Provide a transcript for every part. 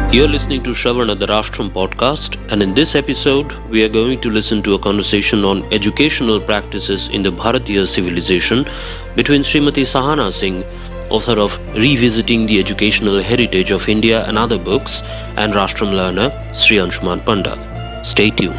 You're listening to Shravana the Rashtram podcast, and in this episode, we are going to listen to a conversation on educational practices in the Bharatiya civilization between Srimati Sahana Singh, author of Revisiting the Educational Heritage of India and Other Books, and Rashtram learner Sri Anshuman Panda. Stay tuned.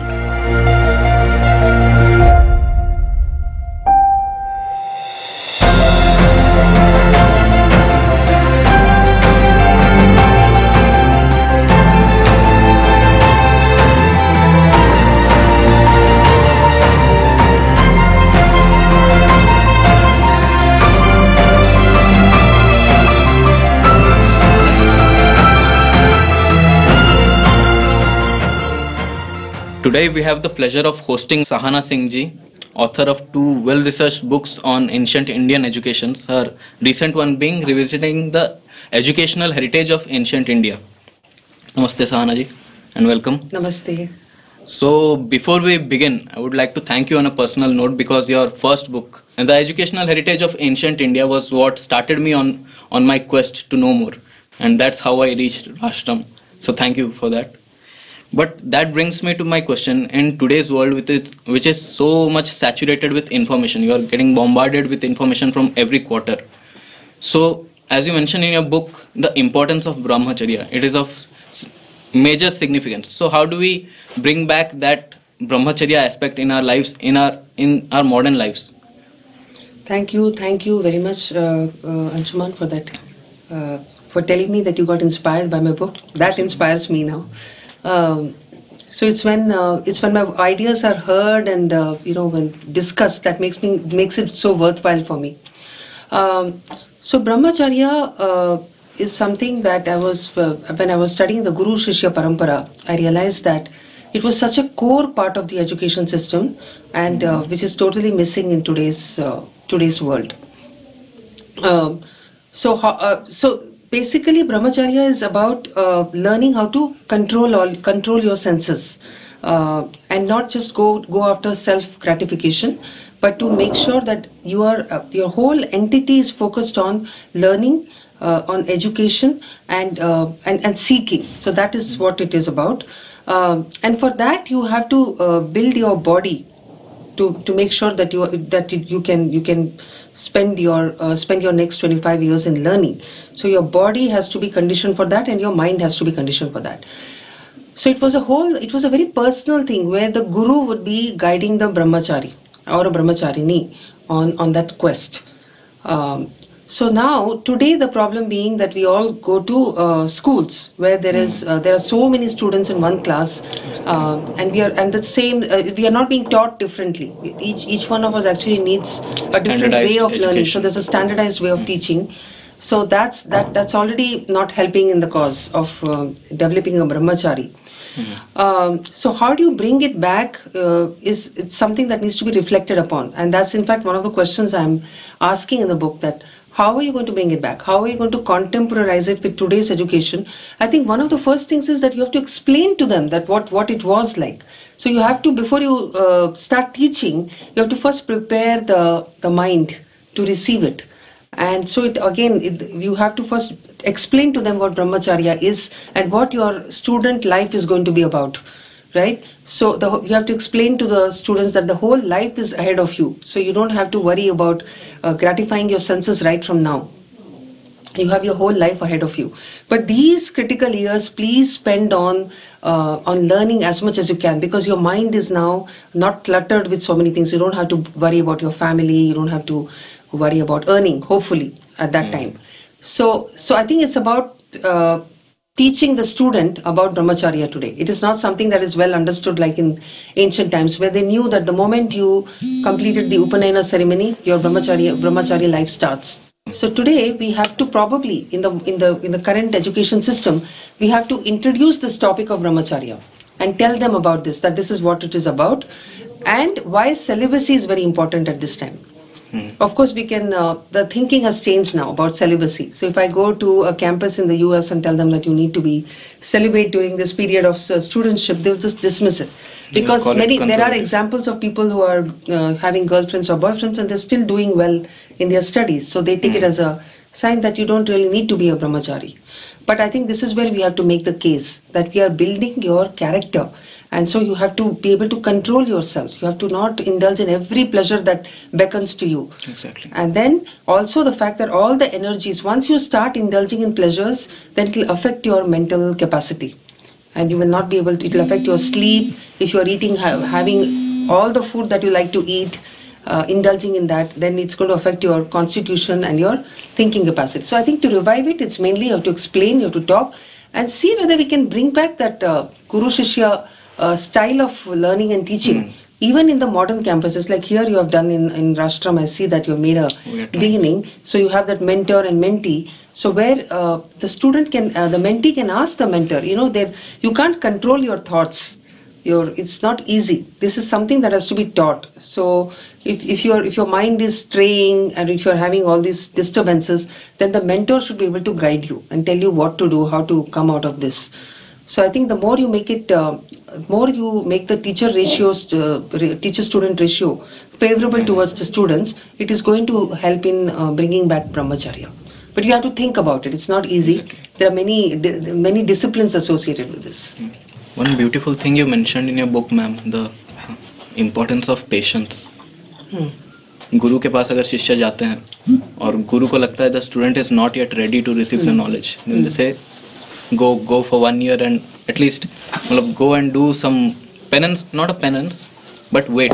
Today we have the pleasure of hosting Sahana Singh ji, author of two well-researched books on ancient Indian education, her recent one being Revisiting the Educational Heritage of Ancient India. Namaste Sahana ji and welcome. Namaste. So before we begin, I would like to thank you on a personal note because your first book, The Educational Heritage of Ancient India, was what started me on my quest to know more, and that's how I reached Rashtram. So thank you for that. But that brings me to my question. In today's world, which is so much saturated with information, you are getting bombarded with information from every quarter. So, as you mentioned in your book, the importance of Brahmacharya, it is of major significance. So, how do we bring back that Brahmacharya aspect in our lives, in our modern lives? Thank you very much, Anshuman, for that, for telling me that you got inspired by my book. That inspires me now. So it's when my ideas are heard and when discussed that makes it so worthwhile for me. So Brahmacharya is something that when I was studying the Guru Shishya Parampara, I realized that it was such a core part of the education system, and which is totally missing in today's world. So basically, Brahmacharya is about learning how to control your senses, and not just go after self gratification, but to make sure that your whole entity is focused on learning, on education, and seeking. So that is what it is about, and for that you have to build your body to make sure that you can spend your next 25 years in learning. So your body has to be conditioned for that, and your mind has to be conditioned for that. So it was a very personal thing where the guru would be guiding the brahmachari or a brahmacharini on that quest. So now today the problem being that we all go to schools where there are so many students in one class, and we are not being taught differently. Each one of us actually needs a different way of learning. So there's a standardized way of teaching. So that's already not helping in the cause of developing a brahmachari. So how do you bring it back? It's something that needs to be reflected upon, and that's in fact one of the questions I'm asking in the book. That how are you going to bring it back? How are you going to contemporize it with today's education? I think one of the first things is that you have to explain to them that what it was like. So you have to, before you start teaching, you have to first prepare the mind to receive it. And so you have to first explain to them what Brahmacharya is and what your student life is going to be about. Right? So you have to explain to the students that the whole life is ahead of you. So you don't have to worry about gratifying your senses right from now. You have your whole life ahead of you. But these critical years, please spend on learning as much as you can, because your mind is now not cluttered with so many things. You don't have to worry about your family. You don't have to worry about earning, hopefully, at that time. So I think it's about teaching the student about Brahmacharya today. It is not something that is well understood like in ancient times, where they knew that the moment you completed the Upanayana ceremony, your Brahmacharya life starts. So today we have to probably, in the current education system, we have to introduce this topic of Brahmacharya and tell them about this, that this is what it is about, and why celibacy is very important at this time. Of course, we can, the thinking has changed now about celibacy. So if I go to a campus in the US and tell them that you need to be celibate during this period of studentship, they'll just dismiss it. Because there are examples of people who are having girlfriends or boyfriends and they're still doing well in their studies. So they take it as a sign that you don't really need to be a brahmachari. But I think this is where we have to make the case that we are building your character. And so you have to be able to control yourself. You have to not indulge in every pleasure that beckons to you. Exactly. And then also the fact that all the energies, once you start indulging in pleasures, then it will affect your mental capacity. And you will not be able to, it will affect your sleep. If you are eating, having all the food that you like to eat, indulging in that, then it's going to affect your constitution and your thinking capacity. So I think to revive it, it's mainly you have to explain, you have to talk, and see whether we can bring back that Guru Shishya style of learning and teaching. Even in the modern campuses, like here you have done in Rashtraam, I see that you have made a beginning. So you have that mentor and mentee. So where the student can, the mentee can ask the mentor, you can't control your thoughts. It's not easy. This is something that has to be taught. So if your mind is straying and if you're having all these disturbances, then the mentor should be able to guide you and tell you what to do, how to come out of this. So I think the more you make it, more you make the teacher-student ratio favorable towards the students, it is going to help in bringing back brahmacharya. But you have to think about it. It's not easy. There are many disciplines associated with this. One beautiful thing you mentioned in your book, ma'am, the importance of patience. गुरु के पास अगर शिष्य जाते हैं और गुरु को लगता है the student is not yet ready to receive the knowledge, then they say go for 1 year and at least go and do some penance, not a penance, but wait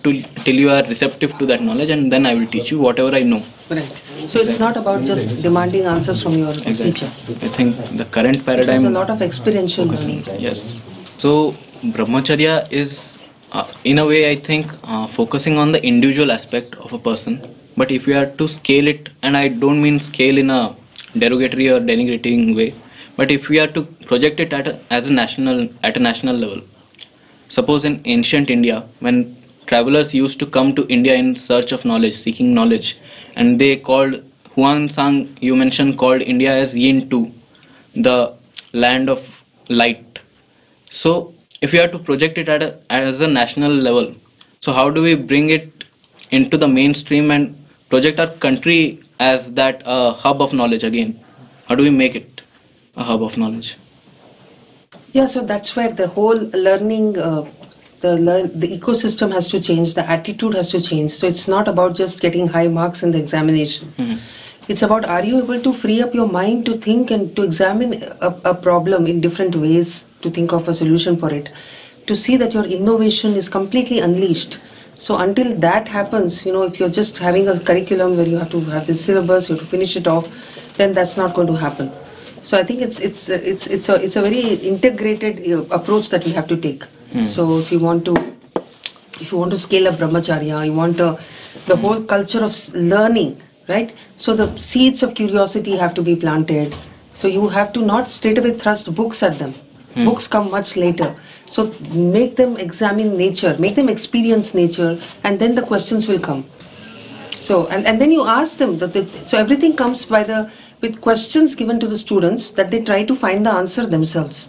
till you are receptive to that knowledge, and then I will teach you whatever I know. Right. So it's not about just demanding answers from your teacher. I think the current paradigm. There's a lot of experiential learning. Yes. So brahmacharya is, in a way, I think, focusing on the individual aspect of a person. But if we are to scale it, and I don't mean scale in a derogatory or denigrating way, but if we are to project it at a national level, suppose in ancient India, when travelers used to come to India in search of knowledge, seeking knowledge, and they called, Huan Sang, you mentioned, called India as Yin 2, the land of light. So if we are to project it as a national level, so how do we bring it into the mainstream and project our country as that hub of knowledge again? How do we make it a hub of knowledge? Yeah, so that's where the whole learning, the ecosystem has to change, the attitude has to change. So it's not about just getting high marks in the examination. It's about, are you able to free up your mind to think and to examine a problem in different ways, to think of a solution for it, to see that your innovation is completely unleashed. So until that happens, if you're just having a curriculum where you have to have the syllabus, you have to finish it off, then that's not going to happen. So I think it's a very integrated approach that we have to take. So if you want to scale up brahmacharya, you want the whole culture of learning, right? So the seeds of curiosity have to be planted. So you have to not straight away thrust books at them. Books come much later. So make them examine nature, make them experience nature, and then the questions will come. So and then you ask them so everything comes with questions given to the students that they try to find the answer themselves,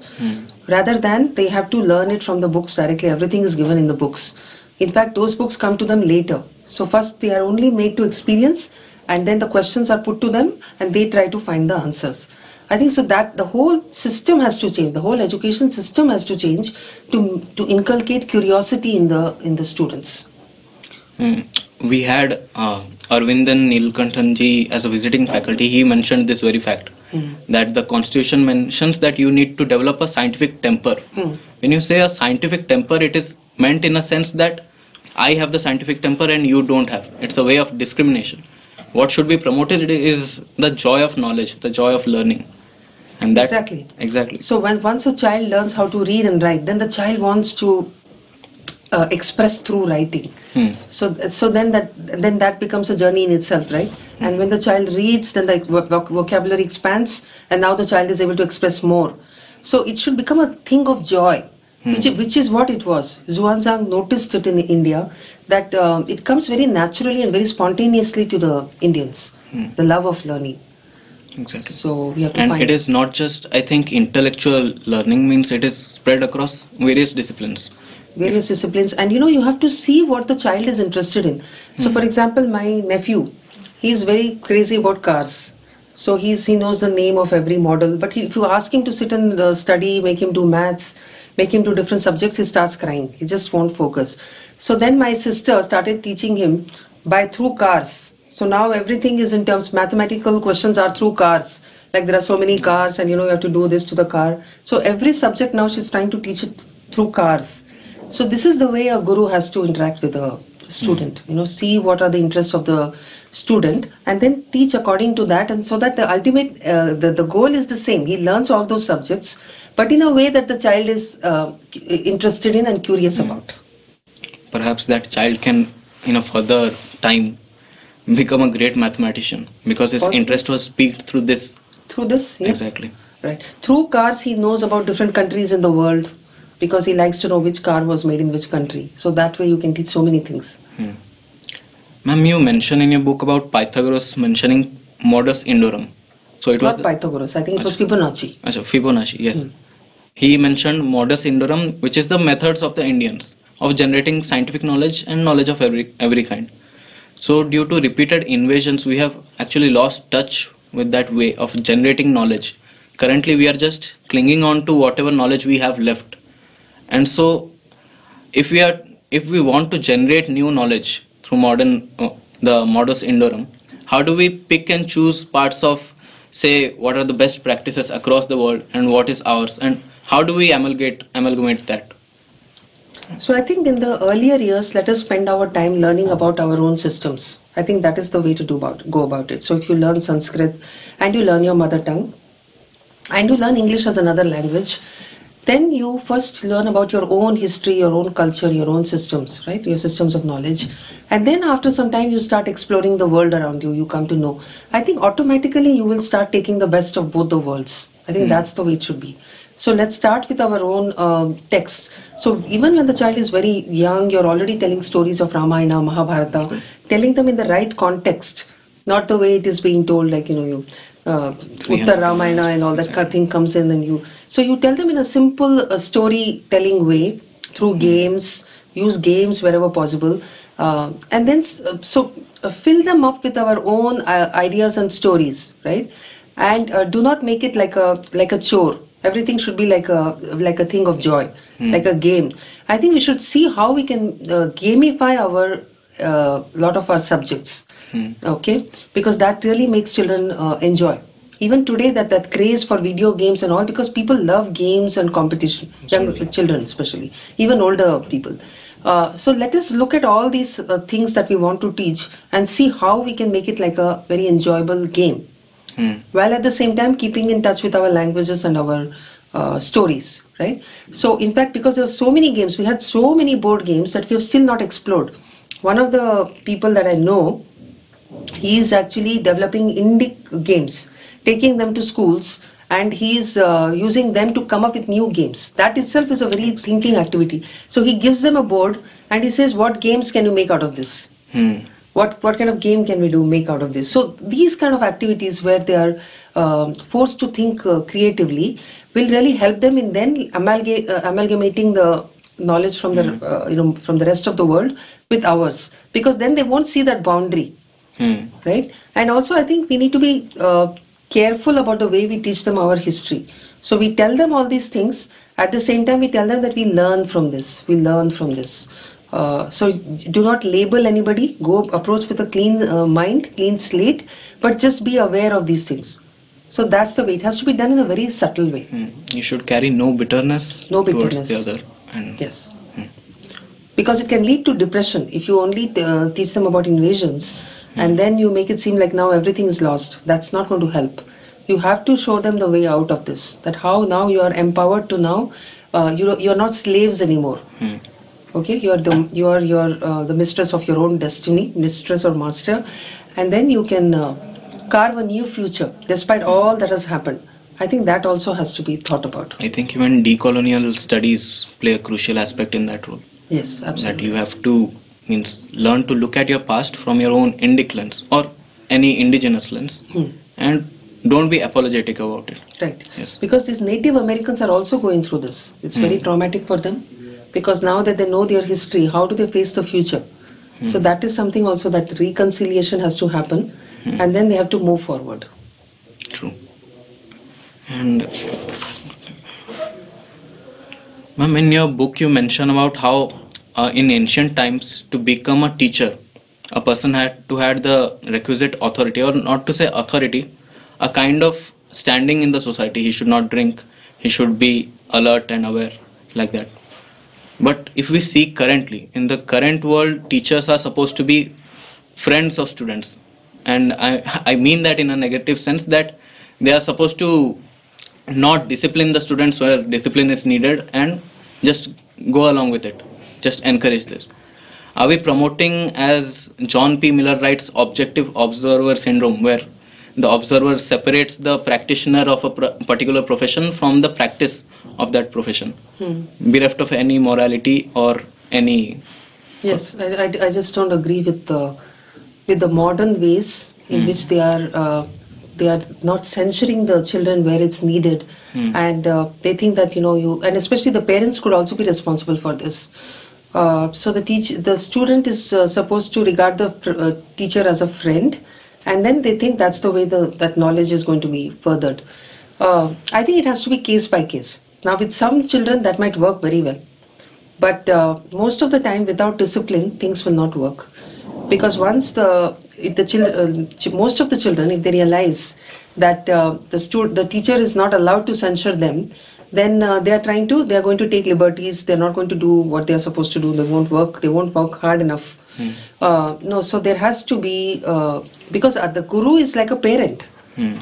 rather than they have to learn it from the books directly. Everything is given in the books. In fact, those books come to them later. So first they are only made to experience, and then the questions are put to them and they try to find the answers. I think so that the whole system has to change, the whole education system has to change to inculcate curiosity in the students. We had Arvindan Nilkanthanji as a visiting faculty. He mentioned this very fact, that the constitution mentions that you need to develop a scientific temper. When you say a scientific temper, it is meant in a sense that I have the scientific temper and you don't have. It's a way of discrimination. What should be promoted is the joy of knowledge, the joy of learning. And that, exactly. So once a child learns how to read and write, then the child wants to express through writing. So then that becomes a journey in itself, right? And when the child reads, then the vocabulary expands, and now the child is able to express more. So it should become a thing of joy, which is what it was. Xuanzang noticed it in India, that it comes very naturally and very spontaneously to the Indians, the love of learning. Exactly. So we have to and find it is not just, I think, intellectual learning means it is spread across various disciplines. And you have to see what the child is interested in. So for example, my nephew, He's very crazy about cars. So he knows the name of every model. But if you ask him to sit and study, make him do maths, make him do different subjects, he starts crying. He just won't focus. So then my sister started teaching him through cars. So now everything is in terms, mathematical questions are through cars. Like there are so many cars and you have to do this to the car. So every subject now she's trying to teach it through cars. So this is the way a guru has to interact with a student. See what are the interests of the student and then teach according to that, and so that the ultimate, the goal is the same. He learns all those subjects, but in a way that the child is interested in and curious about. Perhaps that child can, in a further time, become a great mathematician because his interest was piqued through this. Through this, yes. Exactly. Right. Through cars, he knows about different countries in the world because he likes to know which car was made in which country. So that way you can teach so many things. Ma'am, you mentioned in your book about Pythagoras mentioning modus indorum. So it was not Pythagoras, I think it was Fibonacci. Fibonacci, yes. He mentioned modus indorum, which is the methods of the Indians of generating scientific knowledge and knowledge of every kind. So due to repeated invasions, we have actually lost touch with that way of generating knowledge. Currently, we are just clinging on to whatever knowledge we have left. And so, if we want to generate new knowledge through the modus indorum, how do we pick and choose parts of, say, what are the best practices across the world and what is ours, and how do we amalgamate that? So I think in the earlier years, let us spend our time learning about our own systems. I think that is the way to go about it. So if you learn Sanskrit and you learn your mother tongue and you learn English as another language, then you first learn about your own history, your own culture, your own systems, right? Your systems of knowledge. And then after some time, you start exploring the world around you. You come to know. I think automatically you will start taking the best of both the worlds. I think that's the way it should be. So let's start with our own texts. So even when the child is very young, you're already telling stories of Ramayana, Mahabharata, telling them in the right context, not the way it is being told, like, Uttar Ramayana and all that thing comes in and so you tell them in a simple storytelling way through games, use games wherever possible, and then fill them up with our own ideas and stories, right? And do not make it like a chore. Everything should be like a thing of joy, like a game. I think we should see how we can gamify our lot of our subjects, okay? Because that really makes children enjoy. Even today, that craze for video games and all, because people love games and competition, young children especially, even older people. So let us look at all these things that we want to teach and see how we can make it like a very enjoyable game. While at the same time keeping in touch with our languages and our stories, right? So in fact, because there are so many games, we had so many board games that we have still not explored. One of the people that I know, he is actually developing indie games, taking them to schools, and he is using them to come up with new games. That itself is a very thinking activity. So he gives them a board and he says, what games can you make out of this? What kind of game can we make out of this? So these kind of activities where they are forced to think creatively will really help them in then amalgamating the knowledge from the from the rest of the world with ours, because then they won't see that boundary, right? And also I think we need to be careful about the way we teach them our history. So we tell them all these things, at the same time we tell them that we learn from this, so do not label anybody, go approach with a clean mind, clean slate, but just be aware of these things. So that's the way. It has to be done in a very subtle way. You should carry no bitterness towards the other. Yes. Because it can lead to depression if you only teach them about invasions and then you make it seem like now everything is lost. That's not going to help. You have to show them the way out of this, that how now you are empowered to now, you're not slaves anymore. Okay, you are the mistress of your own destiny, mistress or master, and then you can carve a new future despite all that has happened. I think that also has to be thought about. I think even decolonial studies play a crucial aspect in that role. Yes, absolutely. That you have to learn to look at your past from your own Indic lens or any indigenous lens, and don't be apologetic about it. Right. Yes. Because these Native Americans are also going through this. It's very traumatic for them. Because now that they know their history, how do they face the future? So that is something also that reconciliation has to happen. and then they have to move forward. True. And ma'am, in your book you mention about how in ancient times to become a teacher, a person had to have the requisite authority, or not to say authority, a kind of standing in the society. He should not drink, he should be alert and aware, like that. But if we see currently, in the current world, teachers are supposed to be friends of students. And I mean that in a negative sense, that they are supposed to not discipline the students where discipline is needed and just go along with it, just encourage this. Are we promoting, as John P. Miller writes, objective observer syndrome, where the observer separates the practitioner of a particular profession from the practice of that profession, bereft of any morality or any... Yes, I just don't agree with the modern ways in which they are not censuring the children where it's needed, and they think that and especially the parents could also be responsible for this. So the student is supposed to regard the teacher as a friend, and then they think that's the way that knowledge is going to be furthered. I think it has to be case by case. Now, with some children that might work very well, but most of the time without discipline things will not work, because most of the children, if they realize that the teacher is not allowed to censure them, then they are going to take liberties. They're not going to do what they are supposed to do. They won't work hard enough. No, so there has to be, because the guru is like a parent.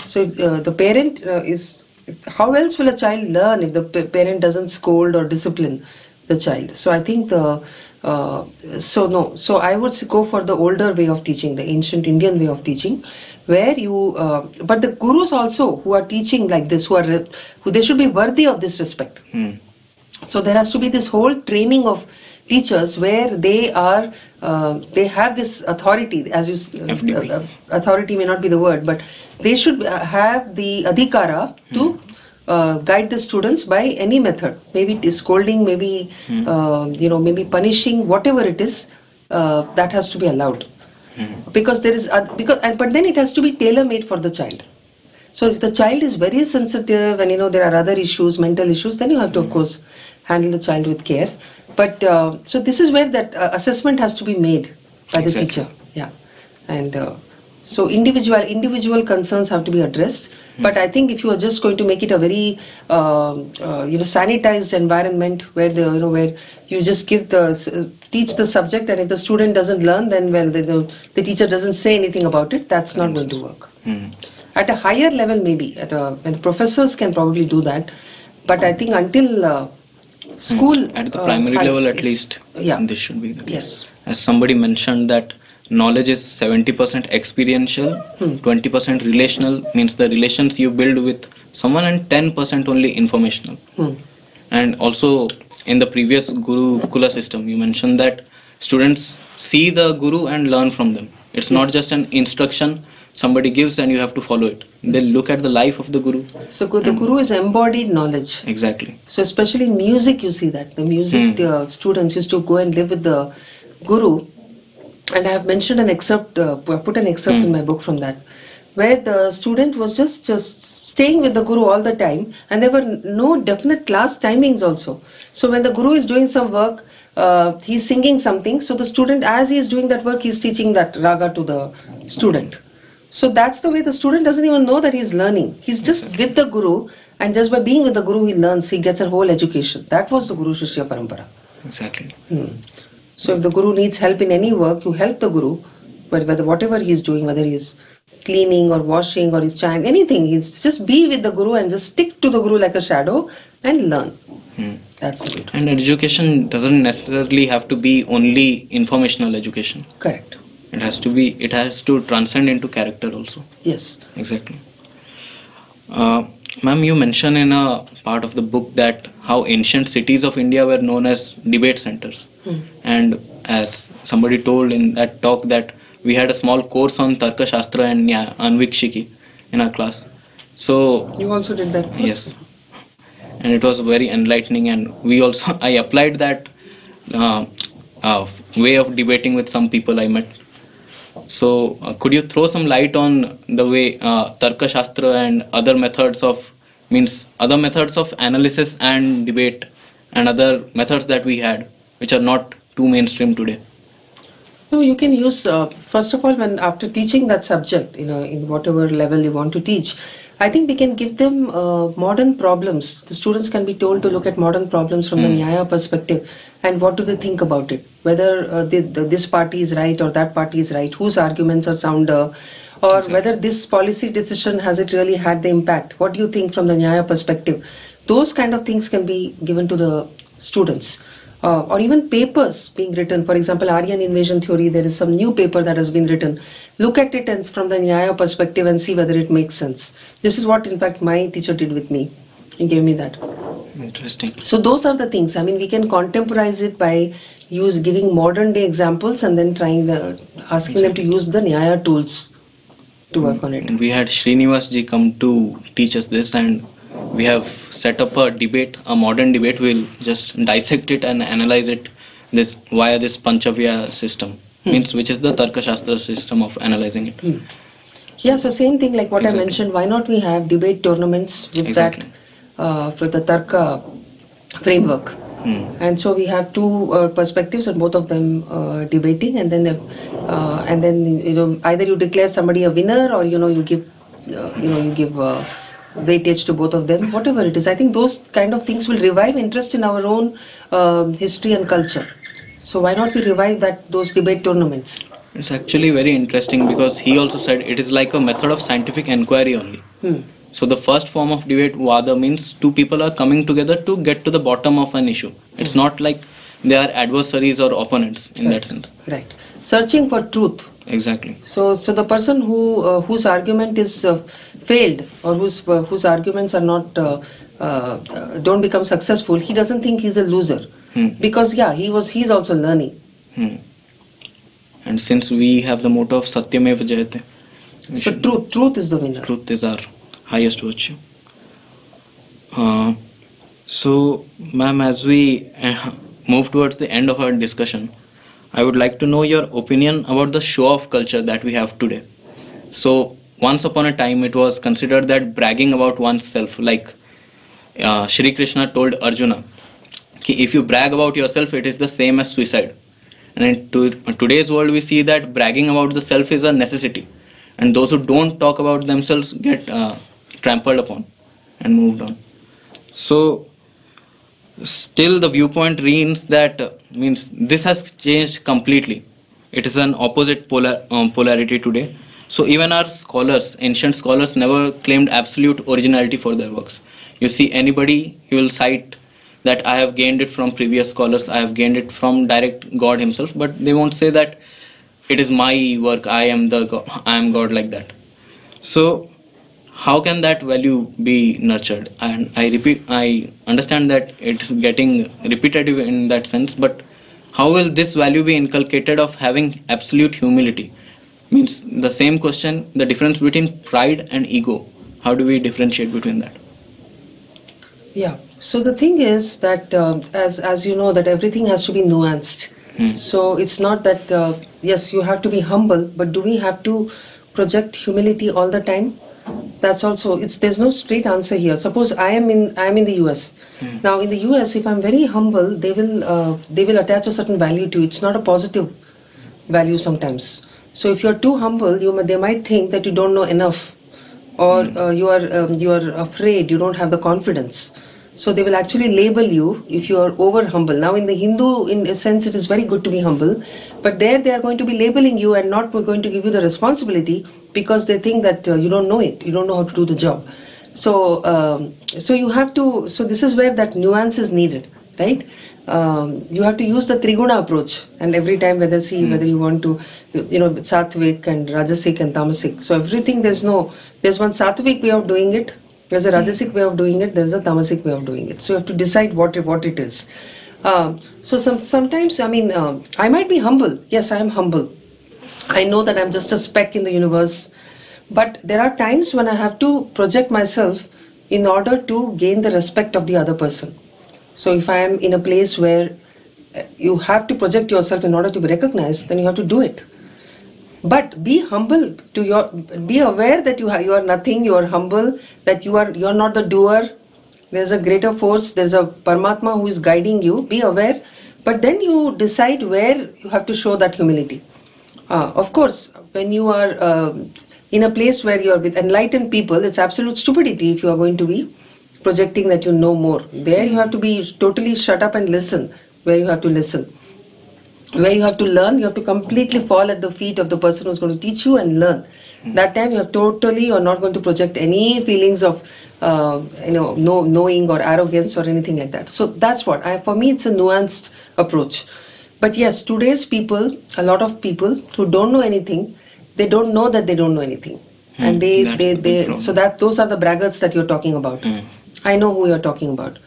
So if, the parent is, how else will a child learn if the parent doesn't scold or discipline the child? So I think so I would go for the older way of teaching, the ancient Indian way of teaching, where but the gurus also who are teaching like this, who they should be worthy of this respect. So there has to be this whole training of teachers where they have this authority, as you authority may not be the word, but they should have the adhikara to guide the students by any method. Maybe it is scolding, maybe maybe punishing, whatever it is, that has to be allowed. Because there is but then it has to be tailor-made for the child. So if the child is very sensitive and there are other issues, mental issues, then you have to of course handle the child with care. But so this is where that assessment has to be made by the teacher. Yeah, and so individual concerns have to be addressed. But I think if you are just going to make it a very sanitized environment where where you just teach the subject, and if the student doesn't learn, then the teacher doesn't say anything about it, that's not going to work. At a higher level, maybe when professors can probably do that, but I think until school at the primary level at least, this should be the case. Yes. As somebody mentioned that knowledge is 70% experiential, 20% relational, means the relations you build with someone, and 10% only informational. And also in the previous Gurukula system, you mentioned that students see the guru and learn from them. It's not just an instruction somebody gives and you have to follow it. They look at the life of the guru. So the guru is embodied knowledge. Exactly. So especially in music, you see that the music students used to go and live with the guru. And I have mentioned an excerpt, put an excerpt in my book from that, where the student was just staying with the guru all the time, and there were no definite class timings also. So when the guru is doing some work, he's singing something, so the student, as he is doing that work, he's teaching that raga to the student. So that's the way the student doesn't even know that he's learning. He's just with the guru, and just by being with the guru, he learns, he gets a whole education. That was the Guru Shishya Parampara. Exactly. So if the guru needs help in any work, you help the guru, whatever he's doing, whether he's cleaning or washing or he's chanting, anything, he's just be with the guru and just stick to the guru like a shadow and learn. That's it. And education doesn't necessarily have to be only informational education. Correct. It has to transcend into character also. Yes. Exactly. Ma'am, you mention in a part of the book that how ancient cities of India were known as debate centers. And as somebody told in that talk that we had a small course on Tarka Shastra and Anvikshiki in our class. So you also did that course? Yes. And it was very enlightening, and I applied that way of debating with some people I met. So, could you throw some light on the way Tarka Shastra and other methods of analysis and debate and other methods that we had, which are not too mainstream today? No, you can use first of all, when after teaching that subject, in whatever level you want to teach, I think we can give them modern problems. The students can be told to look at modern problems from the Nyaya perspective, and what do they think about it? Whether this party is right or that party is right, whose arguments are sounder, or whether this policy decision has it really had the impact. What do you think from the Nyaya perspective? Those kind of things can be given to the students. Or even papers being written. For example, Aryan invasion theory, there is some new paper that has been written. Look at it and from the Nyaya perspective and see whether it makes sense. This is what, in fact, my teacher did with me. He gave me that. Interesting. So those are the things. I mean, we can contemporize it by giving modern day examples and then asking them to use the Nyaya tools to work on it. And we had Srinivas ji come to teach us this, and we have set up a modern debate. We'll just dissect it and analyze it via this Panchavya system, which is the Tarka Shastra system of analyzing it. Yeah, so same thing like what I mentioned. Why not we have debate tournaments with that for the Tarka framework? And so we have two perspectives and both of them debating, and then either you declare somebody a winner or you give weightage to both of them, whatever it is. I think those kind of things will revive interest in our own history and culture. So why not we revive those debate tournaments? It's actually very interesting because he also said it is like a method of scientific inquiry only. So the first form of debate, Vada, means two people are coming together to get to the bottom of an issue. It's not like they are adversaries or opponents in that sense. Right. Searching for truth. Exactly. So the person whose argument is failed, or whose arguments are not don't become successful, he doesn't think he's a loser, because he's also learning. And since we have the motto of Satyameva Jayate, so truth is the winner. Truth is our highest virtue. So, ma'am, as we move towards the end of our discussion, I would like to know your opinion about the show-off culture that we have today. So, once upon a time, it was considered that bragging about oneself, like Shri Krishna told Arjuna, if you brag about yourself, it is the same as suicide. And in today's world, we see that bragging about the self is a necessity. And those who don't talk about themselves get trampled upon and moved on. So, still the viewpoint reigns that means this has changed completely. It is an opposite polarity today. So even our scholars, ancient scholars, never claimed absolute originality for their works. You see anybody, he will cite that I have gained it from previous scholars, I have gained it from direct God himself, but they won't say that it is my work, I am God, like that. So how can that value be nurtured? And I understand that it's getting repetitive in that sense, but how will this value be inculcated of having absolute humility? Means the same question, the difference between pride and ego. How do we differentiate between that? Yeah. So the thing is that as you know, that everything has to be nuanced. So it's not that yes, you have to be humble, but do we have to project humility all the time? That's also, there's no straight answer here. Suppose I am in the US. Now in the US, if I'm very humble, they will attach a certain value to it. It's not a positive value sometimes. So if you're too humble, they might think that you don't know enough, or you are afraid, you don't have the confidence. So they will actually label you if you are over humble. Now in the Hindu, in a sense, it is very good to be humble, but there they are going to be labeling you and not going to give you the responsibility, because they think that you don't know it, you don't know how to do the job. So you have to. So this is where that nuance is needed, right? You have to use the Triguna approach, and every time whether you want to, Sattvic and Rajasic and Tamasic. So everything there's one Sattvic way of doing it. There's a Rajasic way of doing it, there's a Tamasic way of doing it. So you have to decide what it is. So sometimes, I might be humble. Yes, I am humble. I know that I'm just a speck in the universe. But there are times when I have to project myself in order to gain the respect of the other person. So if I am in a place where you have to project yourself in order to be recognized, then you have to do it. But be humble be aware that you are nothing, you are humble, that you are not the doer. There's a greater force, there's a Paramatma who is guiding you. Be aware, but then you decide where you have to show that humility. Of course, when you are in a place where you are with enlightened people, it's absolute stupidity if you are going to be projecting that you know more. There you have to be totally shut up and listen where you have to listen. Where you have to learn, you have to completely fall at the feet of the person who's going to teach you and learn. That time you're not going to project any feelings of knowing or arrogance or anything like that. So that's what, for me it's a nuanced approach. But yes, today's people, a lot of people who don't know anything, they don't know that they don't know anything. And those are the braggarts that you're talking about. I know who you're talking about.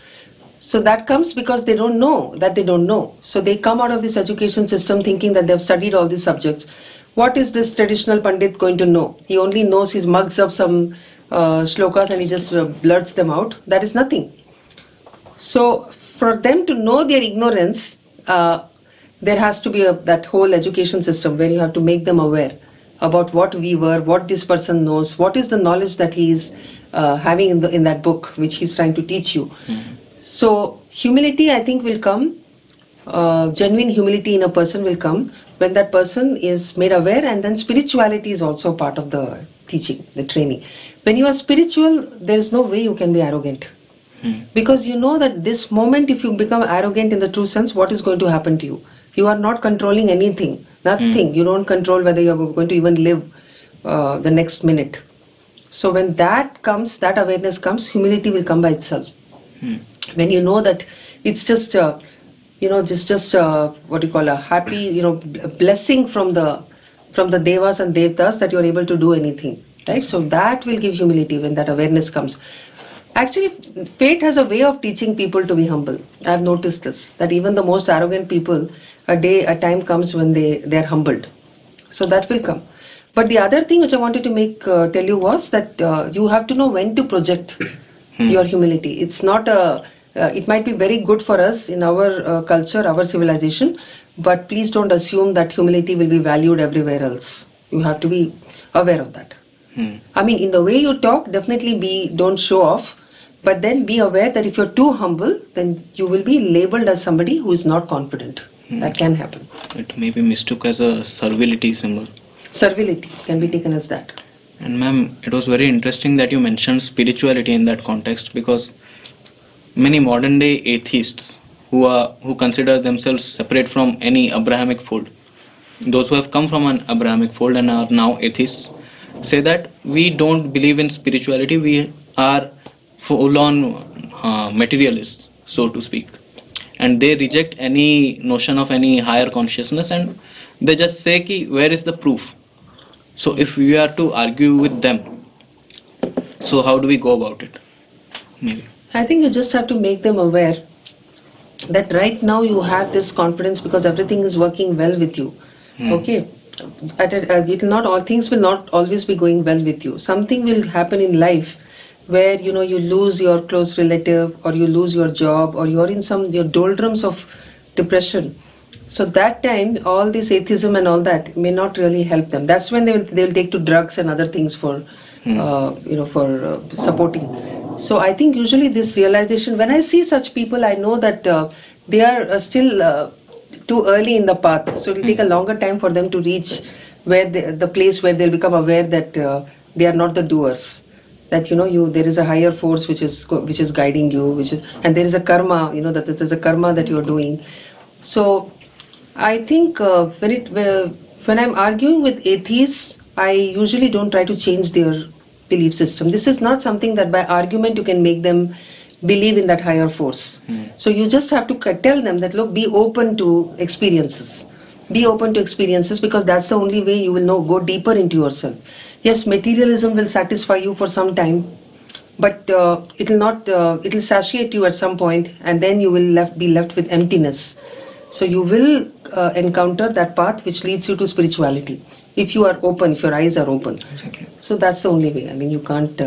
So that comes because they don't know that they don't know. So they come out of this education system thinking that they've studied all these subjects. What is this traditional Pandit going to know? He only knows, he mugs up some shlokas and he just blurts them out. That is nothing. So for them to know their ignorance, there has to be that whole education system where you have to make them aware about what we were, what this person knows, what is the knowledge that he is having in that book which he's trying to teach you. So humility, I think, will come, genuine humility in a person will come when that person is made aware, and then spirituality is also part of the teaching, the training. When you are spiritual, there is no way you can be arrogant. Because you know that this moment, if you become arrogant in the true sense, what is going to happen to you? You are not controlling anything, nothing. You don't control whether you are going to even live the next minute. So when that comes, that awareness comes, humility will come by itself. When you know that it's just what you call a happy, blessing from the devas and devtas that you are able to do anything, right? So that will give humility when that awareness comes. Actually, fate has a way of teaching people to be humble. I have noticed this, that even the most arrogant people, a time comes when they are humbled. So that will come. But the other thing which I wanted to tell you was that you have to know when to project your humility. It's not it might be very good for us in our culture, our civilization, but please don't assume that humility will be valued everywhere else. You have to be aware of that. I mean, in the way you talk, definitely don't show off, but then be aware that if you're too humble, then you will be labeled as somebody who is not confident. That can happen. It may be mistook as a servility symbol. Servility can be taken as that. And ma'am, it was very interesting that you mentioned spirituality in that context, because many modern day atheists who consider themselves separate from any Abrahamic fold, those who have come from an Abrahamic fold and are now atheists, say that we don't believe in spirituality, we are full on materialists, so to speak. And they reject any notion of any higher consciousness, and they just say ki, where is the proof? So if we are to argue with them, so how do we go about it? Maybe. I think you just have to make them aware that right now you have this confidence because everything is working well with you. Okay, things will not always be going well with you. Something will happen in life where you lose your close relative, or you lose your job, or you're in your doldrums of depression. So that time, all this atheism and all that may not really help them. That's when they'll take to drugs and other things for supporting. So I think usually this realization, when I see such people, I know that they are still too early in the path. So it will take a longer time for them to reach where the place where they'll become aware that they are not the doers. That there is a higher force which is guiding you, and there is a karma. That there's a karma that you're doing. So I think when I'm arguing with atheists, I usually don't try to change their belief system. This is not something that by argument you can make them believe in that higher force. So you just have to tell them that, look, be open to experiences. Be open to experiences, because that's the only way you will go deeper into yourself. Yes, materialism will satisfy you for some time, but it will satiate you at some point, and then you will be left with emptiness. So you will encounter that path which leads you to spirituality, if you are open, if your eyes are open. Exactly. So that's the only way. I mean, you can't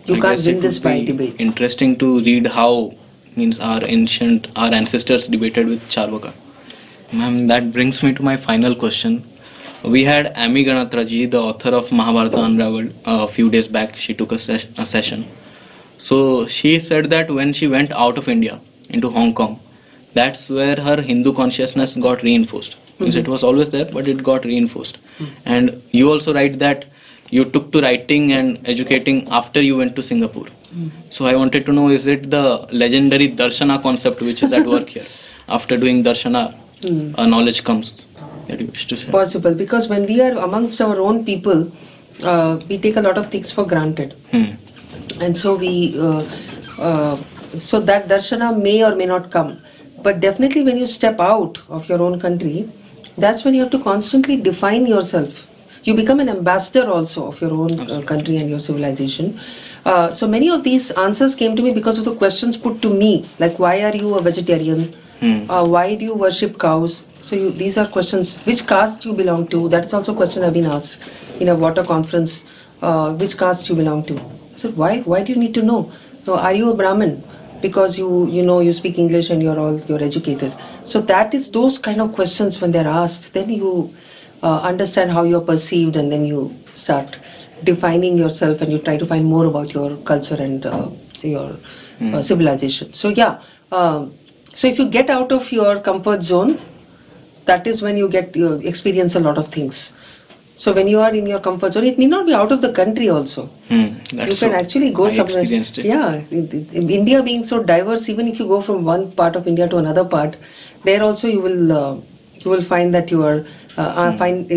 win this by debate. Interesting to read how our ancestors debated with Charvaka. Ma'am, that brings me to my final question. We had Amy Ganatraji, the author of Mahabharata Unraveled, a few days back. She took a session. So she said that when she went out of India into Hong Kong, that's where her Hindu consciousness got reinforced. Because it was always there, but it got reinforced. And you also write that you took to writing and educating after you went to Singapore. So I wanted to know, is it the legendary Darshana concept which is at work here? After doing Darshana, a knowledge comes that you wish to share? Possible, because when we are amongst our own people, we take a lot of things for granted. And so so that Darshana may or may not come. But definitely when you step out of your own country, that's when you have to constantly define yourself. You become an ambassador also of your own country and your civilization. So many of these answers came to me because of the questions put to me, like why are you a vegetarian? Why do you worship cows? So these are questions. Which caste you belong to? That's also a question I've been asked in a water conference. Which caste you belong to? I said, why? Why do you need to know? Are you a Brahmin? Because you speak English and you're educated. So that is those kind of questions when they're asked, then you understand how you're perceived, and then you start defining yourself and you try to find more about your culture and your civilization. So yeah, so if you get out of your comfort zone, that is when you experience a lot of things. So when you are in your comfort zone, it need not be out of the country also. You can actually go somewhere. Yeah, India being so diverse, even if you go from one part of India to another part, there also you will find that you are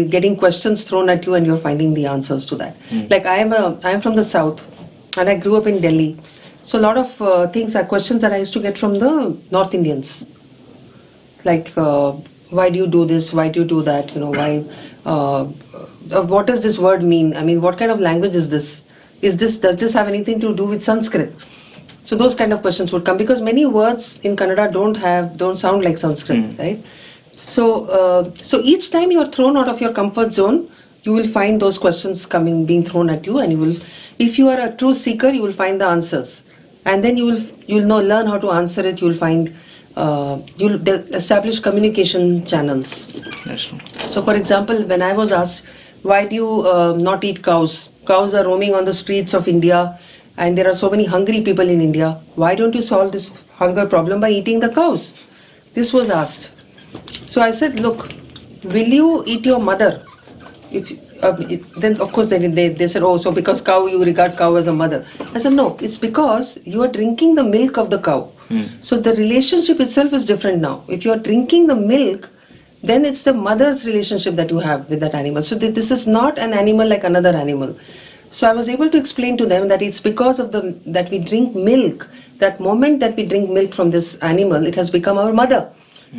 getting questions thrown at you, and you're finding the answers to that. Like I am from the south, and I grew up in Delhi. So a lot of things are questions that I used to get from the North Indians, like why do you do this? Why do you do that? Why? What does this word mean? I mean, what kind of language is this? Does this have anything to do with Sanskrit? So those kind of questions would come, because many words in Kannada don't sound like Sanskrit, right? So each time you are thrown out of your comfort zone, you will find those questions being thrown at you, and if you are a true seeker, you will find the answers, and then you'll learn how to answer it. You'll find you'll establish communication channels. That's true. So, for example, when I was asked, why do you not eat cows? Cows are roaming on the streets of India, and there are so many hungry people in India. Why don't you solve this hunger problem by eating the cows? This was asked. So I said, look, will you eat your mother? Then of course they said, oh, so because cow, you regard cow as a mother. I said, no, it's because you are drinking the milk of the cow. So the relationship itself is different now. If you are drinking the milk, then it's the mother's relationship that you have with that animal. So this is not an animal like another animal. So I was able to explain to them that it's because of that we drink milk. That moment that we drink milk from this animal, it has become our mother.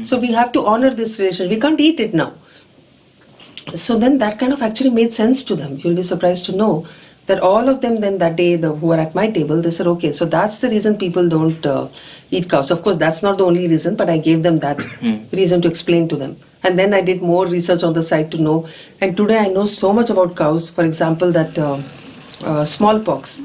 So we have to honor this relationship. We can't eat it now. So then that kind of actually made sense to them. You'll be surprised to know that all of them then that day who were at my table, they said, okay, so that's the reason people don't eat cows. Of course, that's not the only reason, but I gave them that reason to explain to them. And then I did more research on the site to know. And today I know so much about cows. For example, that smallpox,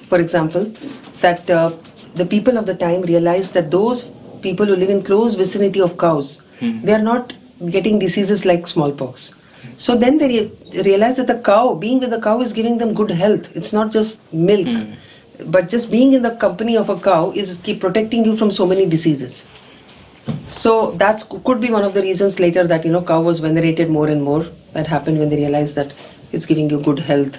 for example, that the people of the time realized that those people who live in close vicinity of cows, they are not getting diseases like smallpox. So then they realize that the cow, being with the cow is giving them good health. It's not just milk, but just being in the company of a cow is keep protecting you from so many diseases. So that could be one of the reasons later that, cow was venerated more and more. That happened when they realized that it's giving you good health.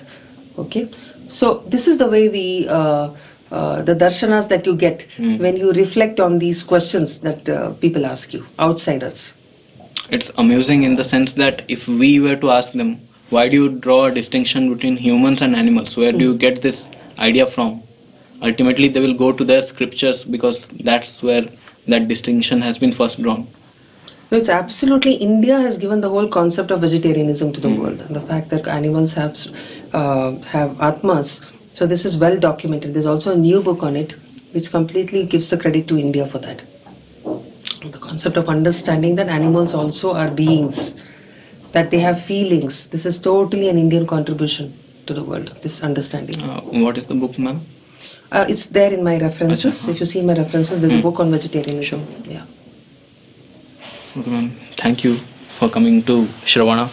Okay. So this is the way the darshanas that you get when you reflect on these questions that people ask you, outsiders. It's amusing in the sense that if we were to ask them, why do you draw a distinction between humans and animals? Where do you get this idea from? Ultimately, they will go to their scriptures, because that's where that distinction has been first drawn. No, it's absolutely, India has given the whole concept of vegetarianism to the world. And the fact that animals have atmas. So this is well documented. There's also a new book on it, which completely gives the credit to India for that. The concept of understanding that animals also are beings, that they have feelings. This is totally an Indian contribution to the world, this understanding. What is the book, ma'am? It's there in my references. If you see my references, there's a book on vegetarianism. Sure. Yeah. Okay, ma'am. Thank you for coming to Shravana.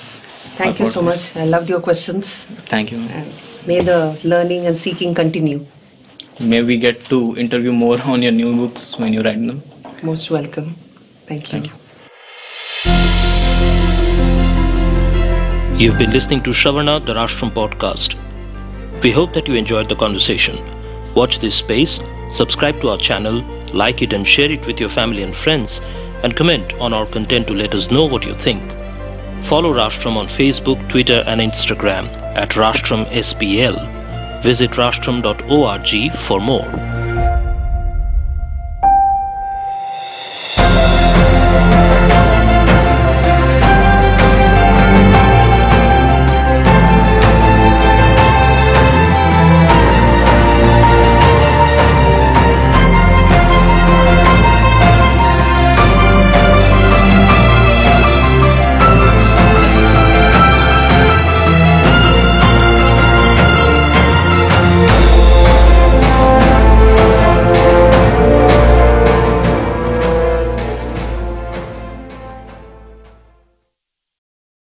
Thank you so much. I loved your questions. Thank you. And may the learning and seeking continue. May we get to interview more on your new books when you write them. Most welcome. Thank you. Thank you. You've been listening to Shravana, the Rashtram podcast. We hope that you enjoyed the conversation. Watch this space, subscribe to our channel, like it and share it with your family and friends, and comment on our content to let us know what you think. Follow Rashtram on Facebook, Twitter and Instagram at Rashtram SPL. Visit rashtram.org for more.